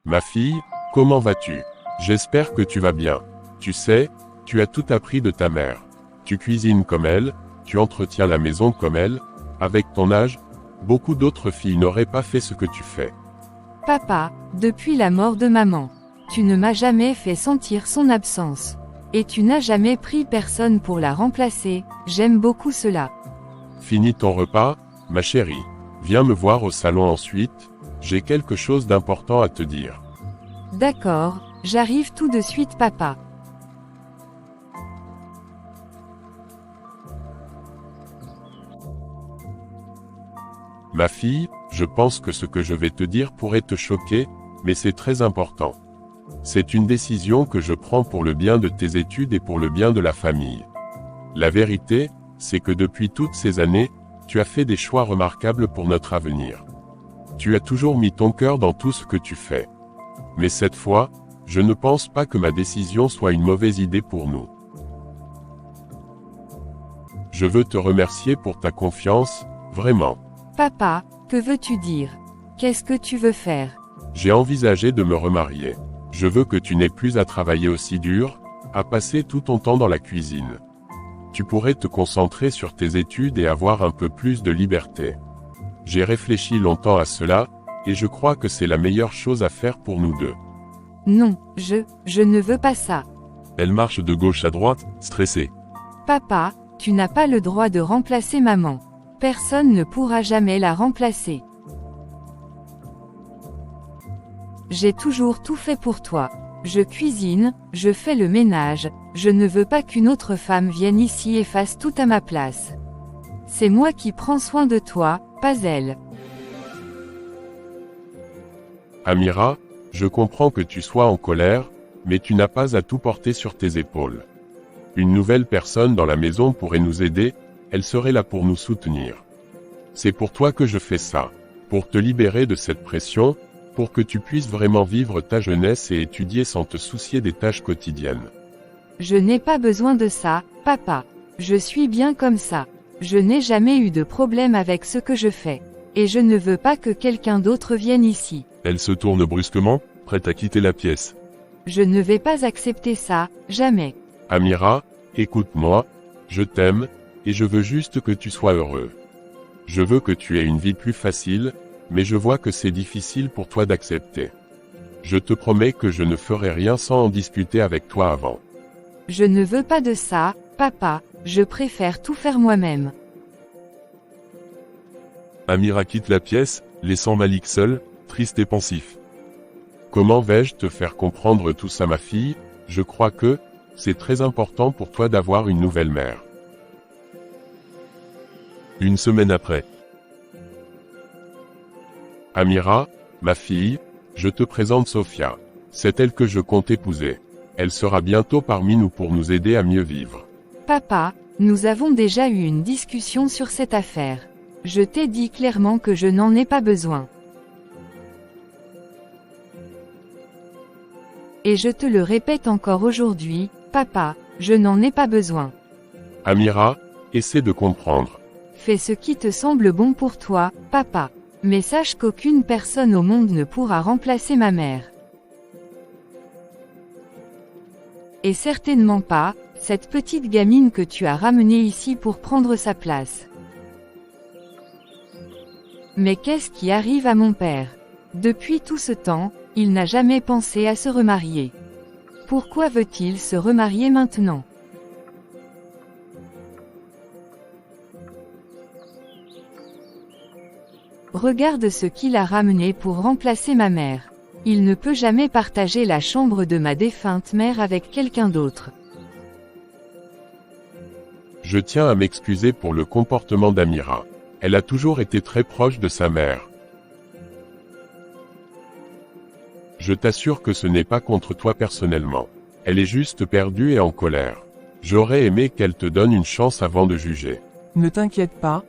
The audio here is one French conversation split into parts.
Ma fille, comment vas-tu? J'espère que tu vas bien. Tu sais, tu as tout appris de ta mère. Tu cuisines comme elle, tu entretiens la maison comme elle. Avec ton âge, beaucoup d'autres filles n'auraient pas fait ce que tu fais. Papa, depuis la mort de maman, tu ne m'as jamais fait sentir son absence. Et tu n'as jamais pris personne pour la remplacer, j'aime beaucoup cela. Finis ton repas, ma chérie. Viens me voir au salon ensuite, j'ai quelque chose d'important à te dire. D'accord, j'arrive tout de suite papa. Ma fille, je pense que ce que je vais te dire pourrait te choquer, mais c'est très important. C'est une décision que je prends pour le bien de tes études et pour le bien de la famille. La vérité, c'est que depuis toutes ces années, tu as fait des choix remarquables pour notre avenir. Tu as toujours mis ton cœur dans tout ce que tu fais. Mais cette fois, je ne pense pas que ma décision soit une mauvaise idée pour nous. Je veux te remercier pour ta confiance, vraiment. Papa, que veux-tu dire? Qu'est-ce que tu veux faire? J'ai envisagé de me remarier. Je veux que tu n'aies plus à travailler aussi dur, à passer tout ton temps dans la cuisine. Tu pourrais te concentrer sur tes études et avoir un peu plus de liberté. J'ai réfléchi longtemps à cela, et je crois que c'est la meilleure chose à faire pour nous deux. Non, je ne veux pas ça. Elle marche de gauche à droite, stressée. Papa, tu n'as pas le droit de remplacer maman. Personne ne pourra jamais la remplacer. J'ai toujours tout fait pour toi. Je cuisine, je fais le ménage, je ne veux pas qu'une autre femme vienne ici et fasse tout à ma place. C'est moi qui prends soin de toi, pas elle. Amira, je comprends que tu sois en colère, mais tu n'as pas à tout porter sur tes épaules. Une nouvelle personne dans la maison pourrait nous aider, elle serait là pour nous soutenir. C'est pour toi que je fais ça, pour te libérer de cette pression, pour que tu puisses vraiment vivre ta jeunesse et étudier sans te soucier des tâches quotidiennes. Je n'ai pas besoin de ça, papa. Je suis bien comme ça. Je n'ai jamais eu de problème avec ce que je fais. Et je ne veux pas que quelqu'un d'autre vienne ici. Elle se tourne brusquement, prête à quitter la pièce. Je ne vais pas accepter ça, jamais. Amira, écoute-moi, je t'aime, et je veux juste que tu sois heureux. Je veux que tu aies une vie plus facile, mais je vois que c'est difficile pour toi d'accepter. Je te promets que je ne ferai rien sans en discuter avec toi avant. Je ne veux pas de ça, papa, je préfère tout faire moi-même. Amira quitte la pièce, laissant Malik seul, triste et pensif. Comment vais-je te faire comprendre tout ça, ma fille? Je crois que c'est très important pour toi d'avoir une nouvelle mère. Une semaine après. Amira, ma fille, je te présente Sophia. C'est elle que je compte épouser. Elle sera bientôt parmi nous pour nous aider à mieux vivre. Papa, nous avons déjà eu une discussion sur cette affaire. Je t'ai dit clairement que je n'en ai pas besoin. Et je te le répète encore aujourd'hui, papa, je n'en ai pas besoin. Amira, essaie de comprendre. Fais ce qui te semble bon pour toi, papa. Mais sache qu'aucune personne au monde ne pourra remplacer ma mère. Et certainement pas, cette petite gamine que tu as ramenée ici pour prendre sa place. Mais qu'est-ce qui arrive à mon père? Depuis tout ce temps, il n'a jamais pensé à se remarier. Pourquoi veut-il se remarier maintenant? Regarde ce qu'il a ramené pour remplacer ma mère. Il ne peut jamais partager la chambre de ma défunte mère avec quelqu'un d'autre. Je tiens à m'excuser pour le comportement d'Amira. Elle a toujours été très proche de sa mère. Je t'assure que ce n'est pas contre toi personnellement. Elle est juste perdue et en colère. J'aurais aimé qu'elle te donne une chance avant de juger. Ne t'inquiète pas,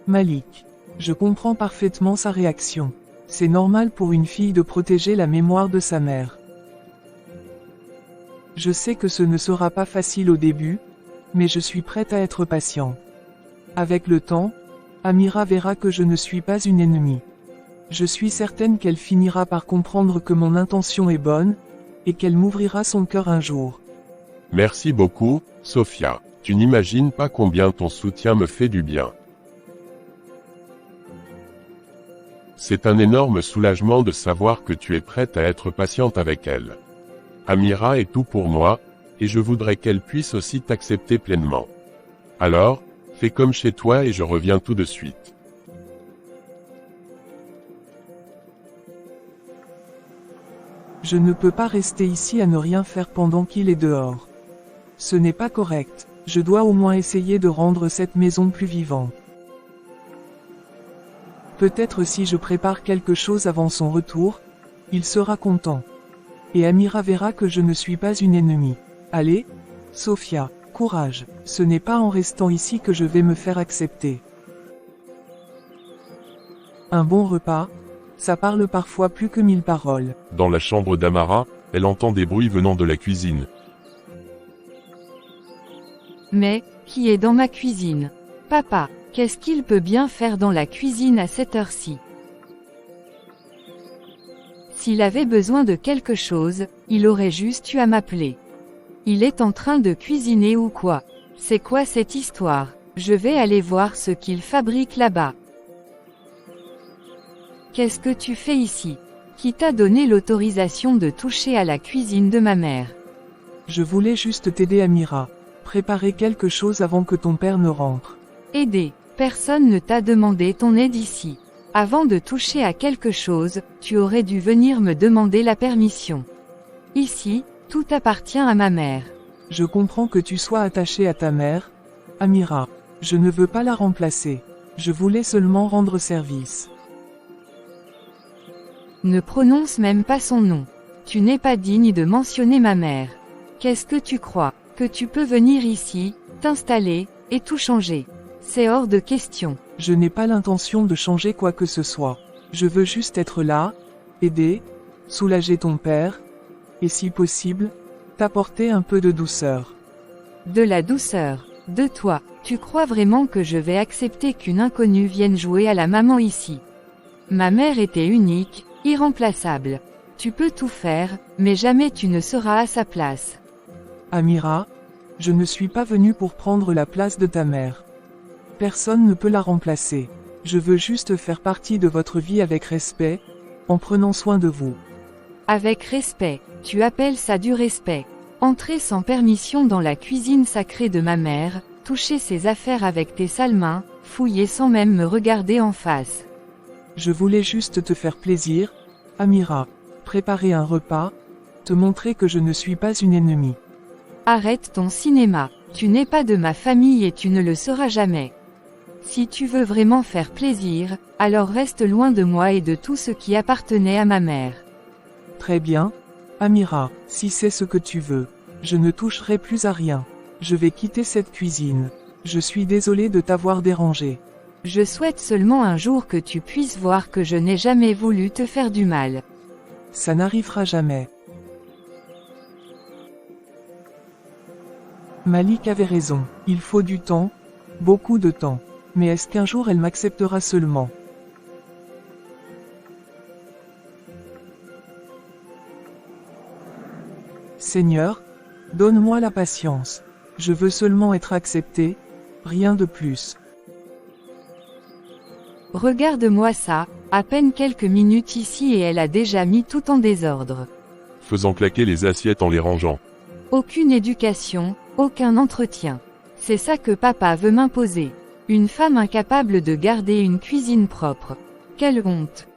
Malik. Je comprends parfaitement sa réaction. C'est normal pour une fille de protéger la mémoire de sa mère. Je sais que ce ne sera pas facile au début, mais je suis prête à être patient. Avec le temps, Amira verra que je ne suis pas une ennemie. Je suis certaine qu'elle finira par comprendre que mon intention est bonne, et qu'elle m'ouvrira son cœur un jour. Merci beaucoup, Sophia. Tu n'imagines pas combien ton soutien me fait du bien. C'est un énorme soulagement de savoir que tu es prête à être patiente avec elle. Amira est tout pour moi, et je voudrais qu'elle puisse aussi t'accepter pleinement. Alors, fais comme chez toi et je reviens tout de suite. Je ne peux pas rester ici à ne rien faire pendant qu'il est dehors. Ce n'est pas correct, je dois au moins essayer de rendre cette maison plus vivante. Peut-être si je prépare quelque chose avant son retour, il sera content. Et Amira verra que je ne suis pas une ennemie. Allez, Sophia, courage, ce n'est pas en restant ici que je vais me faire accepter. Un bon repas, ça parle parfois plus que 1000 paroles. Dans la chambre d'Amara, elle entend des bruits venant de la cuisine. Mais, qui est dans ma cuisine? Papa, qu'est-ce qu'il peut bien faire dans la cuisine à cette heure-ci? S'il avait besoin de quelque chose, il aurait juste eu à m'appeler. Il est en train de cuisiner ou quoi? C'est quoi cette histoire? Je vais aller voir ce qu'il fabrique là-bas. Qu'est-ce que tu fais ici? Qui t'a donné l'autorisation de toucher à la cuisine de ma mère? Je voulais juste t'aider, Amira. Préparer quelque chose avant que ton père ne rentre. Aider. Personne ne t'a demandé ton aide ici. Avant de toucher à quelque chose, tu aurais dû venir me demander la permission. Ici, tout appartient à ma mère. Je comprends que tu sois attachée à ta mère, Amira. Je ne veux pas la remplacer. Je voulais seulement rendre service. Ne prononce même pas son nom. Tu n'es pas digne de mentionner ma mère. Qu'est-ce que tu crois? Que tu peux venir ici, t'installer, et tout changer? C'est hors de question. Je n'ai pas l'intention de changer quoi que ce soit. Je veux juste être là, aider, soulager ton père, et si possible, t'apporter un peu de douceur. De la douceur. De toi. Tu crois vraiment que je vais accepter qu'une inconnue vienne jouer à la maman ici? Ma mère était unique, irremplaçable. Tu peux tout faire, mais jamais tu ne seras à sa place. Amira, je ne suis pas venue pour prendre la place de ta mère. Personne ne peut la remplacer. Je veux juste faire partie de votre vie avec respect, en prenant soin de vous. Avec respect, tu appelles ça du respect? Entrer sans permission dans la cuisine sacrée de ma mère, toucher ses affaires avec tes sales mains, fouiller sans même me regarder en face. Je voulais juste te faire plaisir, Amira. Préparer un repas, te montrer que je ne suis pas une ennemie. Arrête ton cinéma. Tu n'es pas de ma famille et tu ne le seras jamais. Si tu veux vraiment faire plaisir, alors reste loin de moi et de tout ce qui appartenait à ma mère. Très bien, Amira, si c'est ce que tu veux. Je ne toucherai plus à rien. Je vais quitter cette cuisine. Je suis désolée de t'avoir dérangé. Je souhaite seulement un jour que tu puisses voir que je n'ai jamais voulu te faire du mal. Ça n'arrivera jamais. Malik avait raison, il faut du temps, beaucoup de temps. Mais est-ce qu'un jour elle m'acceptera seulement? Seigneur, donne-moi la patience. Je veux seulement être accepté, rien de plus. Regarde-moi ça, à peine quelques minutes ici et elle a déjà mis tout en désordre. Faisant claquer les assiettes en les rangeant. Aucune éducation, aucun entretien. C'est ça que papa veut m'imposer. Une femme incapable de garder une cuisine propre. Quelle honte.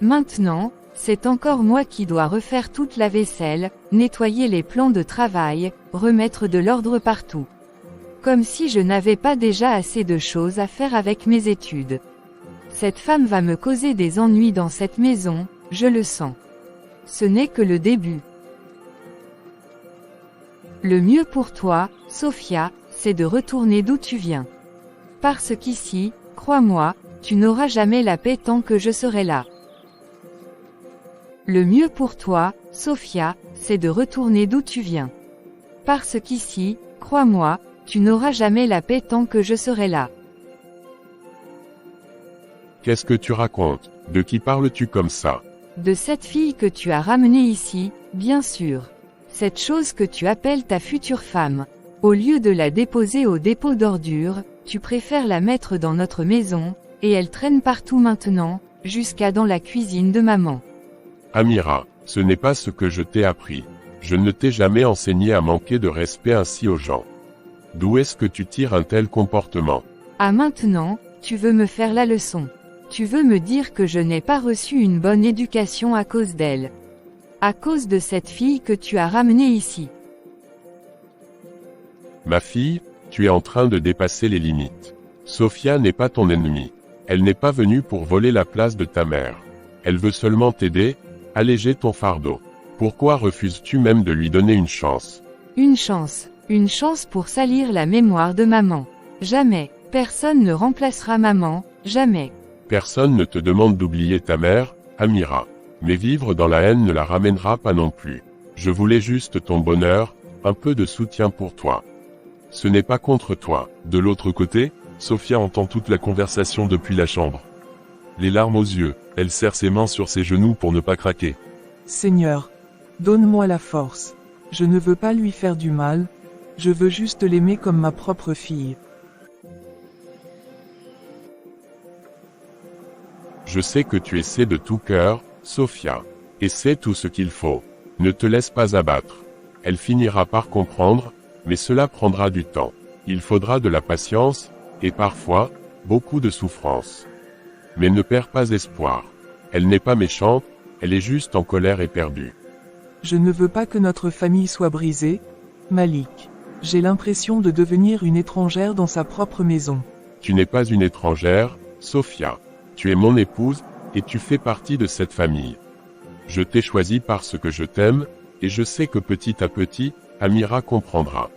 Maintenant, c'est encore moi qui dois refaire toute la vaisselle, nettoyer les plans de travail, remettre de l'ordre partout. Comme si je n'avais pas déjà assez de choses à faire avec mes études. Cette femme va me causer des ennuis dans cette maison, je le sens. Ce n'est que le début. Le mieux pour toi, Sophia, c'est de retourner d'où tu viens. Parce qu'ici, crois-moi, tu n'auras jamais la paix tant que je serai là. Le mieux pour toi, Sophia, c'est de retourner d'où tu viens. Parce qu'ici, crois-moi, tu n'auras jamais la paix tant que je serai là. Qu'est-ce que tu racontes? De qui parles-tu comme ça? De cette fille que tu as ramenée ici, bien sûr. Cette chose que tu appelles ta future femme. Au lieu de la déposer au dépôt d'ordures, tu préfères la mettre dans notre maison, et elle traîne partout maintenant, jusqu'à dans la cuisine de maman. Amira, ce n'est pas ce que je t'ai appris. Je ne t'ai jamais enseigné à manquer de respect ainsi aux gens. D'où est-ce que tu tires un tel comportement? Ah maintenant, tu veux me faire la leçon. Tu veux me dire que je n'ai pas reçu une bonne éducation à cause d'elle. À cause de cette fille que tu as ramenée ici. Ma fille, tu es en train de dépasser les limites. Sophia n'est pas ton ennemie. Elle n'est pas venue pour voler la place de ta mère. Elle veut seulement t'aider, alléger ton fardeau. Pourquoi refuses-tu même de lui donner une chance? Une chance pour salir la mémoire de maman. Jamais, personne ne remplacera maman, jamais. Personne ne te demande d'oublier ta mère, Amira. Mais vivre dans la haine ne la ramènera pas non plus. Je voulais juste ton bonheur, un peu de soutien pour toi. Ce n'est pas contre toi. De l'autre côté, Sophia entend toute la conversation depuis la chambre. Les larmes aux yeux, elle serre ses mains sur ses genoux pour ne pas craquer. Seigneur, donne-moi la force. Je ne veux pas lui faire du mal, je veux juste l'aimer comme ma propre fille. Je sais que tu essaies de tout cœur, Sophia. Essaie tout ce qu'il faut. Ne te laisse pas abattre. Elle finira par comprendre, mais cela prendra du temps. Il faudra de la patience, et parfois, beaucoup de souffrance. Mais ne perds pas espoir. Elle n'est pas méchante, elle est juste en colère et perdue. Je ne veux pas que notre famille soit brisée, Malik. J'ai l'impression de devenir une étrangère dans sa propre maison. Tu n'es pas une étrangère, Sophia. Tu es mon épouse, et tu fais partie de cette famille. Je t'ai choisi parce que je t'aime, et je sais que petit à petit, Amira comprendra.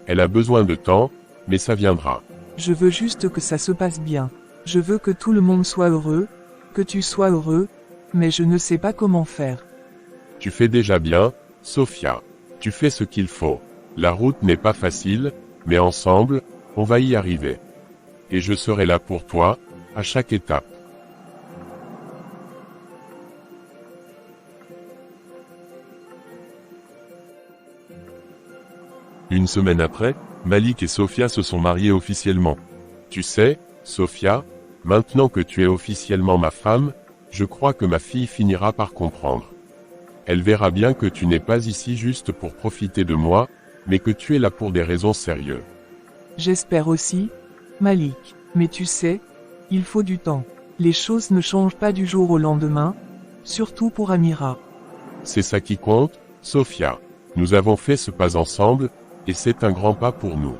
Elle a besoin de temps, mais ça viendra. Je veux juste que ça se passe bien. Je veux que tout le monde soit heureux, que tu sois heureux, mais je ne sais pas comment faire. Tu fais déjà bien, Sophia. Tu fais ce qu'il faut. La route n'est pas facile, mais ensemble, on va y arriver. Et je serai là pour toi, à chaque étape. Une semaine après, Malik et Sophia se sont mariés officiellement. Tu sais, Sophia, maintenant que tu es officiellement ma femme, je crois que ma fille finira par comprendre. Elle verra bien que tu n'es pas ici juste pour profiter de moi, mais que tu es là pour des raisons sérieuses. J'espère aussi, Malik. Mais tu sais, il faut du temps. Les choses ne changent pas du jour au lendemain, surtout pour Amira. C'est ça qui compte, Sophia. Nous avons fait ce pas ensemble, et c'est un grand pas pour nous.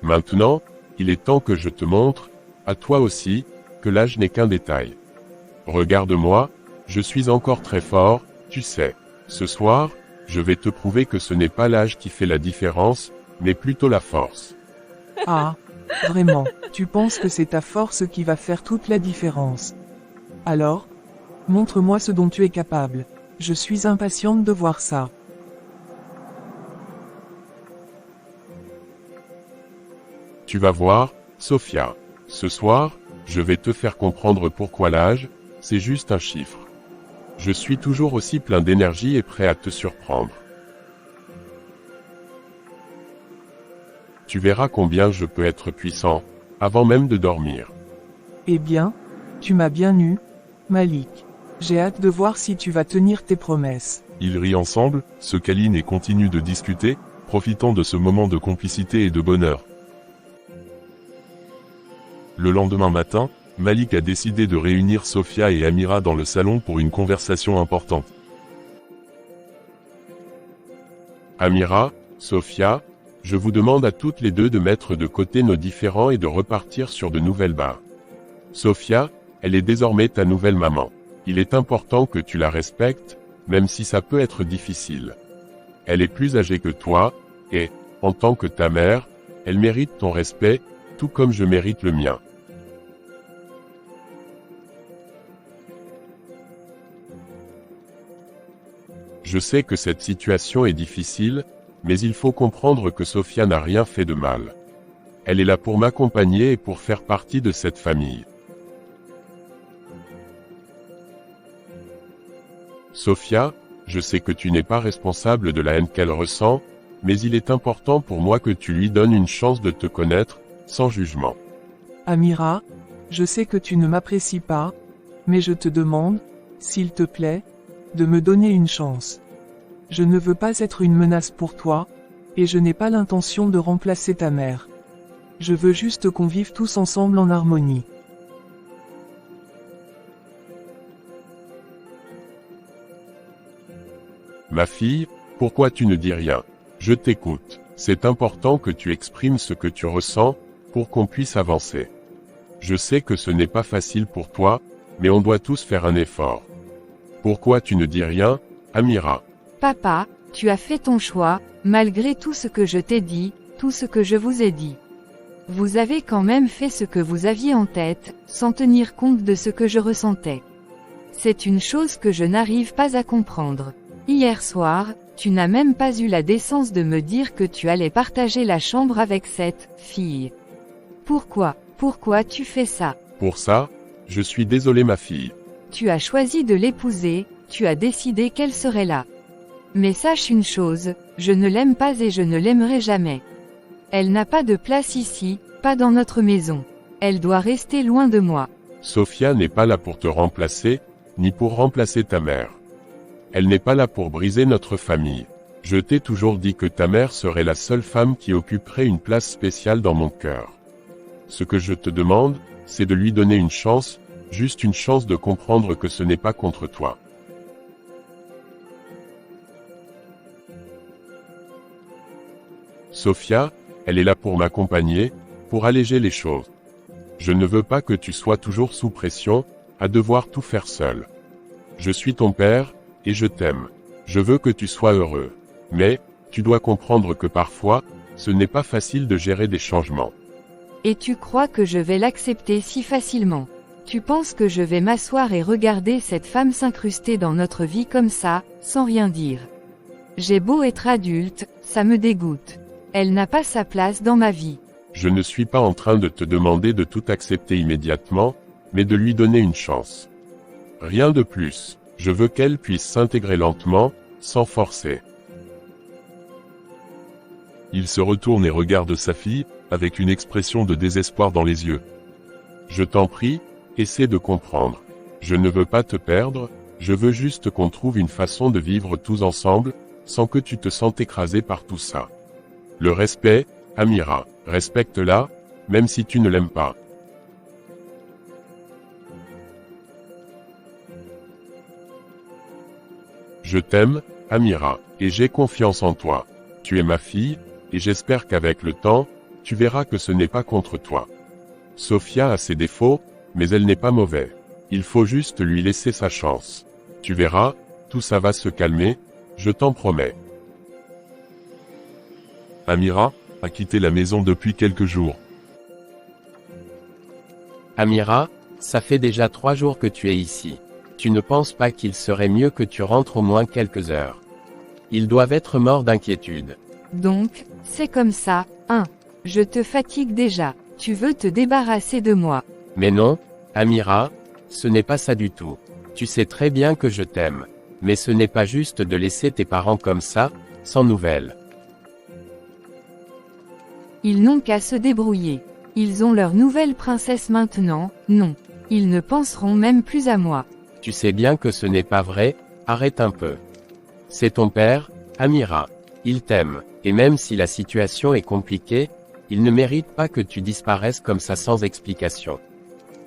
Maintenant, il est temps que je te montre, à toi aussi, que l'âge n'est qu'un détail. Regarde-moi, je suis encore très fort, tu sais. Ce soir, je vais te prouver que ce n'est pas l'âge qui fait la différence, mais plutôt la force. Ah, vraiment, tu penses que c'est ta force qui va faire toute la différence. Alors, montre-moi ce dont tu es capable. Je suis impatiente de voir ça. Tu vas voir, Sophia. Ce soir, je vais te faire comprendre pourquoi l'âge, c'est juste un chiffre. Je suis toujours aussi plein d'énergie et prêt à te surprendre. Tu verras combien je peux être puissant, avant même de dormir. Eh bien, tu m'as bien eu, Malik. J'ai hâte de voir si tu vas tenir tes promesses. Ils rient ensemble, se câlinent et continuent de discuter, profitant de ce moment de complicité et de bonheur. Le lendemain matin, Malik a décidé de réunir Sophia et Amira dans le salon pour une conversation importante. Amira, Sophia, je vous demande à toutes les deux de mettre de côté nos différends et de repartir sur de nouvelles bases. Sophia, elle est désormais ta nouvelle maman. Il est important que tu la respectes, même si ça peut être difficile. Elle est plus âgée que toi, et, en tant que ta mère, elle mérite ton respect, tout comme je mérite le mien. Je sais que cette situation est difficile, mais il faut comprendre que Sophia n'a rien fait de mal. Elle est là pour m'accompagner et pour faire partie de cette famille. Sophia, je sais que tu n'es pas responsable de la haine qu'elle ressent, mais il est important pour moi que tu lui donnes une chance de te connaître, sans jugement. Amira, je sais que tu ne m'apprécies pas, mais je te demande, s'il te plaît, de me donner une chance. Je ne veux pas être une menace pour toi, et je n'ai pas l'intention de remplacer ta mère. Je veux juste qu'on vive tous ensemble en harmonie. Ma fille, pourquoi tu ne dis rien? Je t'écoute. C'est important que tu exprimes ce que tu ressens, pour qu'on puisse avancer. Je sais que ce n'est pas facile pour toi, mais on doit tous faire un effort. Pourquoi tu ne dis rien, Amira? Papa, tu as fait ton choix, malgré tout ce que je t'ai dit, tout ce que je vous ai dit. Vous avez quand même fait ce que vous aviez en tête, sans tenir compte de ce que je ressentais. C'est une chose que je n'arrive pas à comprendre. Hier soir, tu n'as même pas eu la décence de me dire que tu allais partager la chambre avec cette fille. Pourquoi tu fais ça? Pour ça, je suis désolé ma fille. Tu as choisi de l'épouser, tu as décidé qu'elle serait là. Mais sache une chose, je ne l'aime pas et je ne l'aimerai jamais. Elle n'a pas de place ici, pas dans notre maison. Elle doit rester loin de moi. Sophia n'est pas là pour te remplacer, ni pour remplacer ta mère. Elle n'est pas là pour briser notre famille. Je t'ai toujours dit que ta mère serait la seule femme qui occuperait une place spéciale dans mon cœur. Ce que je te demande, c'est de lui donner une chance, juste une chance de comprendre que ce n'est pas contre toi. Sophia, elle est là pour m'accompagner, pour alléger les choses. Je ne veux pas que tu sois toujours sous pression, à devoir tout faire seul. Je suis ton père, et je t'aime. Je veux que tu sois heureux. Mais, tu dois comprendre que parfois, ce n'est pas facile de gérer des changements. Et tu crois que je vais l'accepter si facilement? Tu penses que je vais m'asseoir et regarder cette femme s'incruster dans notre vie comme ça, sans rien dire? J'ai beau être adulte, ça me dégoûte. Elle n'a pas sa place dans ma vie. Je ne suis pas en train de te demander de tout accepter immédiatement, mais de lui donner une chance. Rien de plus. Je veux qu'elle puisse s'intégrer lentement, sans forcer. Il se retourne et regarde sa fille, avec une expression de désespoir dans les yeux. Je t'en prie, essaie de comprendre. Je ne veux pas te perdre, je veux juste qu'on trouve une façon de vivre tous ensemble, sans que tu te sentes écrasé par tout ça. Le respect, Amira, respecte-la, même si tu ne l'aimes pas. Je t'aime, Amira, et j'ai confiance en toi. Tu es ma fille, et j'espère qu'avec le temps, tu verras que ce n'est pas contre toi. Sophia a ses défauts, mais elle n'est pas mauvaise. Il faut juste lui laisser sa chance. Tu verras, tout ça va se calmer, je t'en promets. Amira a quitté la maison depuis quelques jours. Amira, ça fait déjà 3 jours que tu es ici. Tu ne penses pas qu'il serait mieux que tu rentres au moins quelques heures? Ils doivent être morts d'inquiétude. Donc, c'est comme ça, hein? Je te fatigue déjà. Tu veux te débarrasser de moi. Mais non, Amira, ce n'est pas ça du tout. Tu sais très bien que je t'aime. Mais ce n'est pas juste de laisser tes parents comme ça, sans nouvelles. Ils n'ont qu'à se débrouiller. Ils ont leur nouvelle princesse maintenant, non. Ils ne penseront même plus à moi. Tu sais bien que ce n'est pas vrai, arrête un peu. C'est ton père, Amira. Il t'aime, et même si la situation est compliquée, il ne mérite pas que tu disparaisses comme ça sans explication.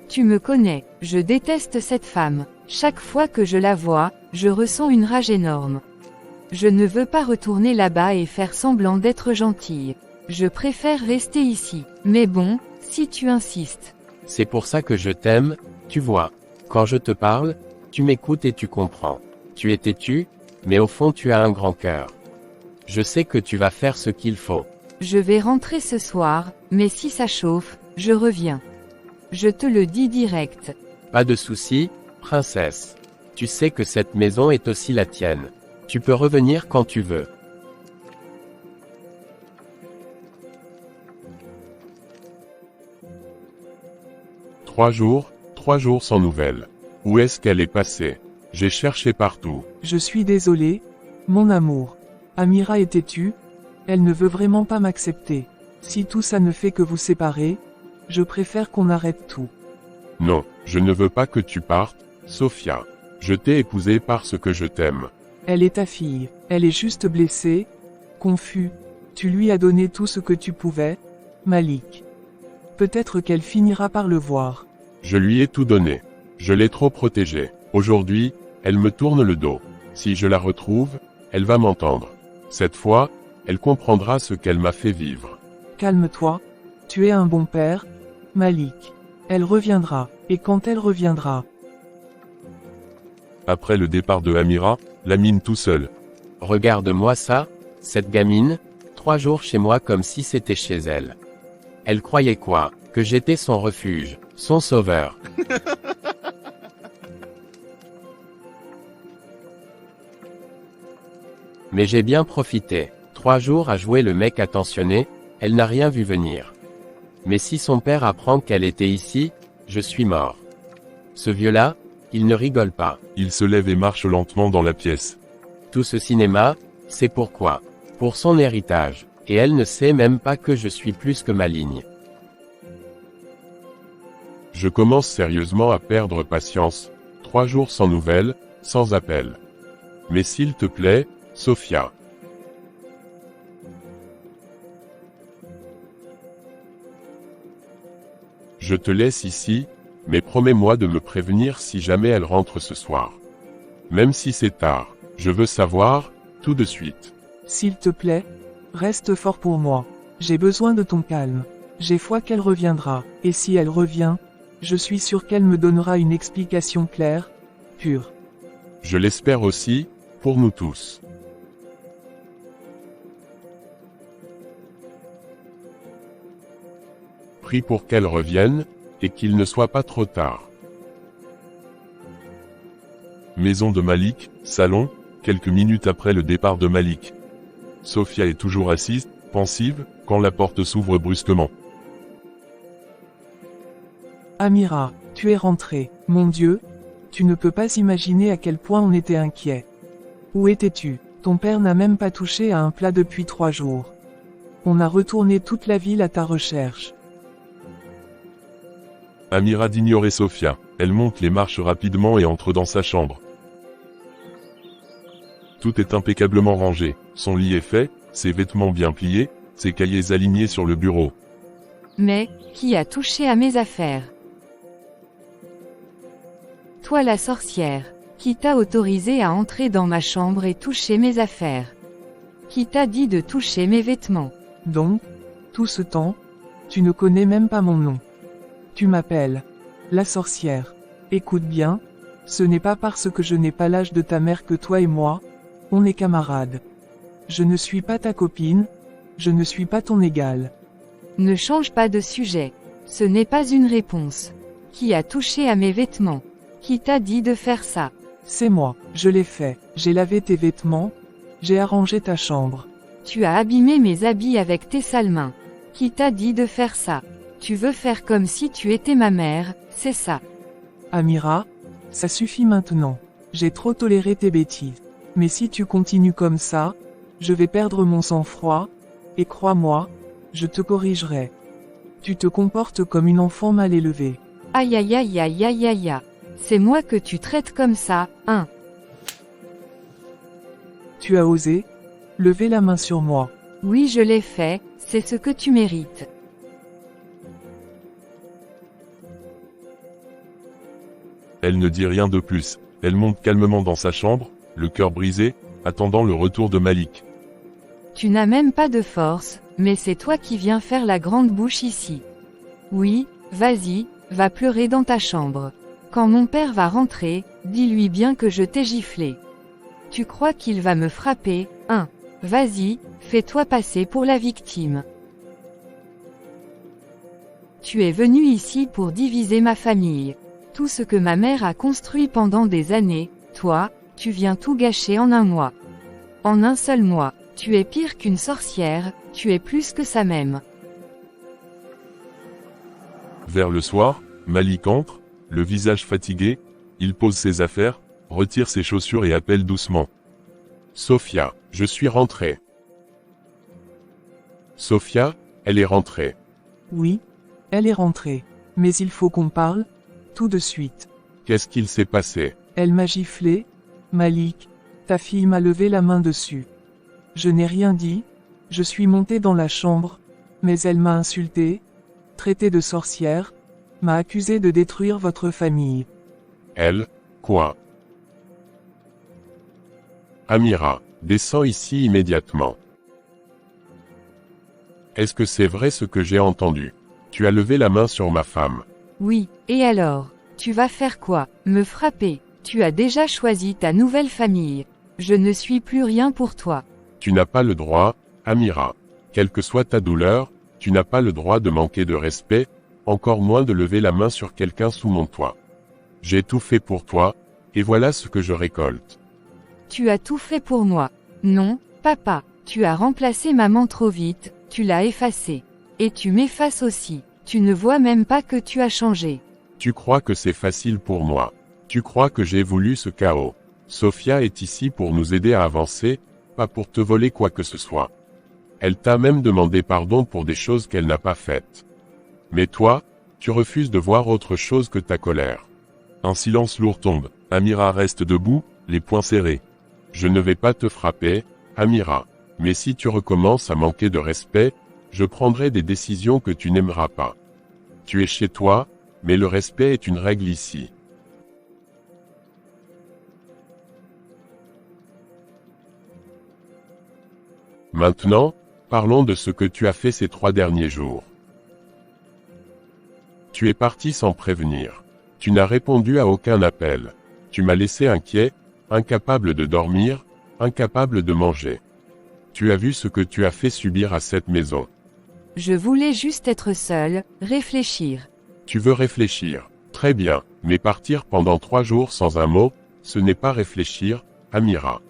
Tu me connais, je déteste cette femme. Chaque fois que je la vois, je ressens une rage énorme. Je ne veux pas retourner là-bas et faire semblant d'être gentille. Je préfère rester ici. Mais bon, si tu insistes. C'est pour ça que je t'aime, tu vois. Quand je te parle, tu m'écoutes et tu comprends. Tu es têtu, mais au fond tu as un grand cœur. Je sais que tu vas faire ce qu'il faut. Je vais rentrer ce soir, mais si ça chauffe, je reviens. Je te le dis direct. Pas de souci, princesse. Tu sais que cette maison est aussi la tienne. Tu peux revenir quand tu veux. 3 jours sans nouvelles. Où est-ce qu'elle est passée? J'ai cherché partout. Je suis désolé, mon amour. Amira est têtue, elle ne veut vraiment pas m'accepter. Si tout ça ne fait que vous séparer, je préfère qu'on arrête tout. Non, je ne veux pas que tu partes, Sophia. Je t'ai épousée parce que je t'aime. Elle est ta fille, elle est juste blessée, confus. Tu lui as donné tout ce que tu pouvais, Malik. Peut-être qu'elle finira par le voir. Je lui ai tout donné. Je l'ai trop protégée. Aujourd'hui, elle me tourne le dos. Si je la retrouve, elle va m'entendre. Cette fois, elle comprendra ce qu'elle m'a fait vivre. Calme-toi, tu es un bon père, Malik. Elle reviendra, et quand elle reviendra. Après le départ de Amira, Lamine tout seul. Regarde-moi ça, cette gamine, 3 jours chez moi comme si c'était chez elle. Elle croyait quoi? Que j'étais son refuge, son sauveur. Mais j'ai bien profité. 3 jours à jouer le mec attentionné, elle n'a rien vu venir. Mais si son père apprend qu'elle était ici, je suis mort. Ce vieux-là, il ne rigole pas. Il se lève et marche lentement dans la pièce. Tout ce cinéma, c'est pourquoi? Pour son héritage. Et elle ne sait même pas que je suis plus que maligne. Je commence sérieusement à perdre patience. 3 jours sans nouvelles, sans appel. Mais s'il te plaît, Sophia. Je te laisse ici, mais promets-moi de me prévenir si jamais elle rentre ce soir. Même si c'est tard, je veux savoir, tout de suite. S'il te plaît, reste fort pour moi. J'ai besoin de ton calme. J'ai foi qu'elle reviendra, et si elle revient, je suis sûr qu'elle me donnera une explication claire, pure. Je l'espère aussi, pour nous tous. Prie pour qu'elle revienne, et qu'il ne soit pas trop tard. Maison de Malik, salon, quelques minutes après le départ de Malik. Sophia est toujours assise, pensive, quand la porte s'ouvre brusquement. Amira, tu es rentrée. Mon Dieu, tu ne peux pas imaginer à quel point on était inquiet. Où étais-tu? Ton père n'a même pas touché à un plat depuis 3 jours. On a retourné toute la ville à ta recherche. Amira d'ignorer Sophia. Elle monte les marches rapidement et entre dans sa chambre. Tout est impeccablement rangé. Son lit est fait, ses vêtements bien pliés, ses cahiers alignés sur le bureau. Mais, qui a touché à mes affaires? Toi la sorcière, qui t'a autorisé à entrer dans ma chambre et toucher mes affaires? Qui t'a dit de toucher mes vêtements? Donc, tout ce temps, tu ne connais même pas mon nom. Tu m'appelles la sorcière. Écoute bien, ce n'est pas parce que je n'ai pas l'âge de ta mère que toi et moi, on est camarades. Je ne suis pas ta copine, je ne suis pas ton égal. Ne change pas de sujet. Ce n'est pas une réponse. Qui a touché à mes vêtements? Qui t'a dit de faire ça? C'est moi, je l'ai fait. J'ai lavé tes vêtements, j'ai arrangé ta chambre. Tu as abîmé mes habits avec tes sales mains. Qui t'a dit de faire ça? Tu veux faire comme si tu étais ma mère, c'est ça. Amira, ça suffit maintenant. J'ai trop toléré tes bêtises. Mais si tu continues comme ça, je vais perdre mon sang-froid, et crois-moi, je te corrigerai. Tu te comportes comme une enfant mal élevée. Aïe aïe aïe aïe aïe aïe aïe. C'est moi que tu traites comme ça, hein? Tu as osé? Lever la main sur moi. Oui, je l'ai fait, c'est ce que tu mérites. Elle ne dit rien de plus. Elle monte calmement dans sa chambre, le cœur brisé, attendant le retour de Malik. Tu n'as même pas de force, mais c'est toi qui viens faire la grande bouche ici. Oui, vas-y, va pleurer dans ta chambre. Quand mon père va rentrer, dis-lui bien que je t'ai giflé. Tu crois qu'il va me frapper, hein? Vas-y, fais-toi passer pour la victime. Tu es venu ici pour diviser ma famille. Tout ce que ma mère a construit pendant des années, toi, tu viens tout gâcher en un mois. En un seul mois, tu es pire qu'une sorcière, tu es plus que ça même. Vers le soir, Malik entre, le visage fatigué, il pose ses affaires, retire ses chaussures et appelle doucement. Sophia, je suis rentrée. Sophia, elle est rentrée. Oui, elle est rentrée. Mais il faut qu'on parle, tout de suite. Qu'est-ce qu'il s'est passé? Elle m'a giflé, Malik, ta fille m'a levé la main dessus. Je n'ai rien dit, je suis montée dans la chambre, mais elle m'a insultée, traitée de sorcière, m'a accusée de détruire votre famille. Elle, quoi? Amira, descends ici immédiatement. Est-ce que c'est vrai ce que j'ai entendu? Tu as levé la main sur ma femme. Oui, et alors? Tu vas faire quoi? Me frapper? Tu as déjà choisi ta nouvelle famille. Je ne suis plus rien pour toi. Tu n'as pas le droit, Amira. Quelle que soit ta douleur, tu n'as pas le droit de manquer de respect, encore moins de lever la main sur quelqu'un sous mon toit. J'ai tout fait pour toi, et voilà ce que je récolte. Tu as tout fait pour moi. Non, papa, tu as remplacé maman trop vite, tu l'as effacée. Et tu m'effaces aussi. Tu ne vois même pas que tu as changé. Tu crois que c'est facile pour moi. Tu crois que j'ai voulu ce chaos. Sophia est ici pour nous aider à avancer, pas pour te voler quoi que ce soit. Elle t'a même demandé pardon pour des choses qu'elle n'a pas faites. Mais toi, tu refuses de voir autre chose que ta colère. Un silence lourd tombe. Amira reste debout, les poings serrés. Je ne vais pas te frapper, Amira. Mais si tu recommences à manquer de respect, je prendrai des décisions que tu n'aimeras pas. Tu es chez toi, mais le respect est une règle ici. Maintenant, parlons de ce que tu as fait ces 3 derniers jours. Tu es parti sans prévenir. Tu n'as répondu à aucun appel. Tu m'as laissé inquiet, incapable de dormir, incapable de manger. Tu as vu ce que tu as fait subir à cette maison. Je voulais juste être seule, réfléchir. Tu veux réfléchir. Très bien, mais partir pendant 3 jours sans un mot, ce n'est pas réfléchir, Amira.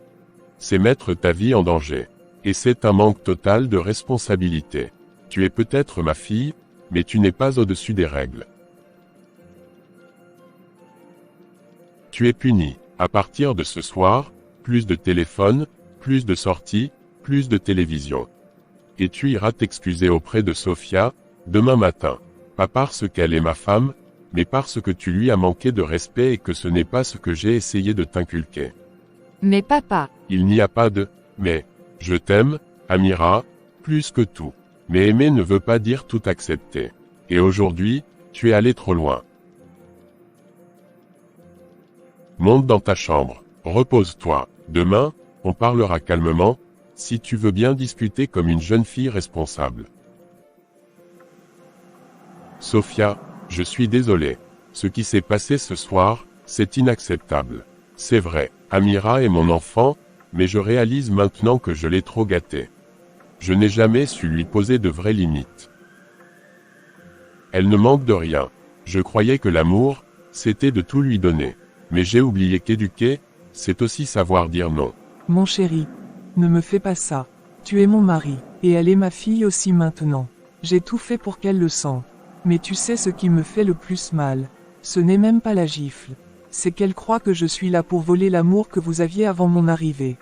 C'est mettre ta vie en danger. Et c'est un manque total de responsabilité. Tu es peut-être ma fille, mais tu n'es pas au-dessus des règles. Tu es puni. À partir de ce soir, plus de téléphone, plus de sorties, plus de télévision. Et tu iras t'excuser auprès de Sophia, demain matin. Pas parce qu'elle est ma femme, mais parce que tu lui as manqué de respect et que ce n'est pas ce que j'ai essayé de t'inculquer. Mais papa, Il n'y a pas de « mais ». Je t'aime, Amira, plus que tout. Mais aimer ne veut pas dire tout accepter. Et aujourd'hui, tu es allé trop loin. Monte dans ta chambre, repose-toi. Demain, on parlera calmement, si tu veux bien discuter comme une jeune fille responsable. Sophia, je suis désolé. Ce qui s'est passé ce soir, c'est inacceptable. C'est vrai, Amira est mon enfant, mais je réalise maintenant que je l'ai trop gâtée. Je n'ai jamais su lui poser de vraies limites. Elle ne manque de rien. Je croyais que l'amour, c'était de tout lui donner. Mais j'ai oublié qu'éduquer, c'est aussi savoir dire non. Mon chéri, ne me fais pas ça. Tu es mon mari, et elle est ma fille aussi maintenant. J'ai tout fait pour qu'elle le sente. Mais tu sais ce qui me fait le plus mal. Ce n'est même pas la gifle. C'est qu'elle croit que je suis là pour voler l'amour que vous aviez avant mon arrivée.